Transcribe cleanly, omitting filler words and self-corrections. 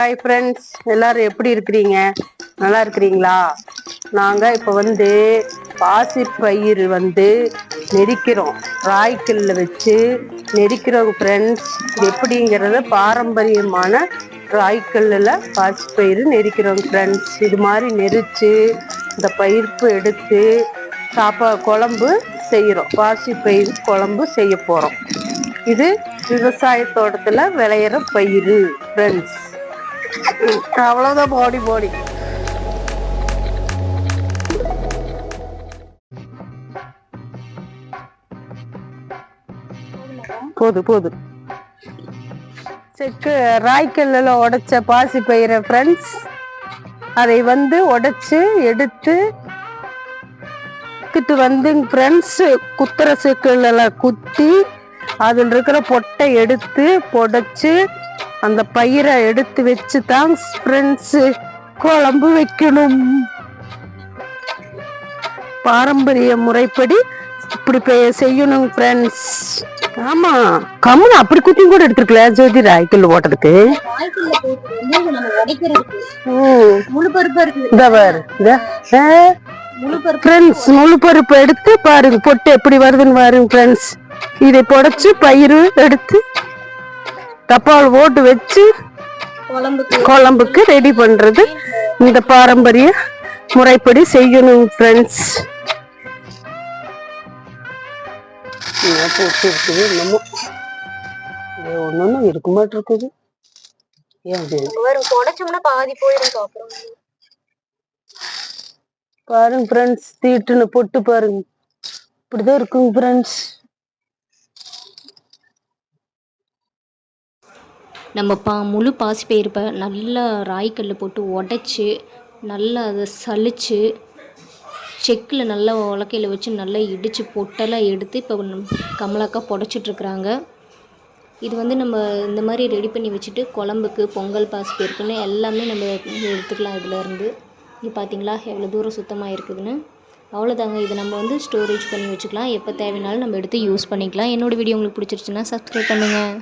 Hi friends, எல்லாரும் எப்படி இருக்கிறீங்க? நல்லா இருக்கிறீங்களா? நாங்கள் இப்போ பாசி பயிர் நெரிக்கிறோம். ராய்க்கல்ல வச்சு நெரிக்கிறோம் ஃப்ரெண்ட்ஸ். எப்படிங்கிறத பாரம்பரியமான ராய்க்கல்லில் பாசி பயிர் நெரிக்கிறோம் ஃப்ரெண்ட்ஸ். இது மாதிரி நெரிச்சு இந்த பயிர்ப்பு எடுத்து குழம்பு செய்கிறோம். பாசி பயிர் குழம்பு செய்ய போகிறோம். இது விவசாய தோட்டத்தில் விளையிற பயிர் ஃப்ரெண்ட்ஸ். அவ்வளவுதான். போடி போது செக்கு ராய்க்கல்ல உடைச்ச பாசி பயிரை ஃப்ரெண்ட்ஸ், அதை உடைச்சு எடுத்து ஃப்ரெண்ட்ஸ் குத்துற செக்குல குத்தி அதில் இருக்கிற பொட்டை எடுத்து புடைச்சு அந்த பயிரை எடுத்து வச்சு தான் ஃப்ரெண்ட்ஸ் குழம்பு வைக்கணும். பாரம்பரிய முறைப்படி இப்படி செய்யணும் ஃப்ரெண்ட்ஸ். ஆமா, கம்முன்னு அப்படி குத்தி கூட எடுத்துருக்கல ஜோதி ராய்க்கல் ஓட்டதுக்கு. முழு பருப்பு எடுத்து பாருங்க, பொட்டு எப்படி வருதுன்னு பாருங்க ஃப்ரெண்ட்ஸ். இதை புடைச்சு பயிர் எடுத்து தப்பால் போட்டு வச்சு குழம்புக்கு ரெடி பண்றது இந்த பாரம்பரிய முறைப்படி செய்யணும் ஃப்ரெண்ட்ஸ். ஒன்னொன்னு இருக்க மாட்டிருக்குது. பாருங்க ஃப்ரெண்ட்ஸ், தீட்டுன்னு பொட்டு பாருங்க, இப்படிதான் இருக்குங்க ஃப்ரெண்ட்ஸ். நம்ம முழு பாசிப்பயிர்ப்பை நல்லா ராய்க்கல்ல போட்டு உடைச்சி நல்லா அதை சலிச்சு செக்கில் நல்லா உலக்கையில் வச்சு நல்லா இடித்து பொட்டெல்லாம் எடுத்து இப்போ கமலாக்கா புடைச்சிட்ருக்குறாங்க. இது நம்ம இந்த மாதிரி ரெடி பண்ணி வச்சுட்டு குழம்புக்கு பொங்கல் பாசிப்பயிர்ப்புன்னு எல்லாமே நம்ம எடுத்துக்கலாம். இதிலேருந்து இது பார்த்திங்களா எவ்வளோ தூரம் சுத்தமாக இருக்குதுன்னு. அவ்வளோதாங்க. இதை நம்ம ஸ்டோரேஜ் பண்ணி வச்சுக்கலாம். எப்போ தேவைனாலும் நம்ம எடுத்து யூஸ் பண்ணிக்கலாம். என்னோடய வீடியோ உங்களுக்கு பிடிச்சிருச்சுன்னா சப்ஸ்கிரைப் பண்ணுங்கள்.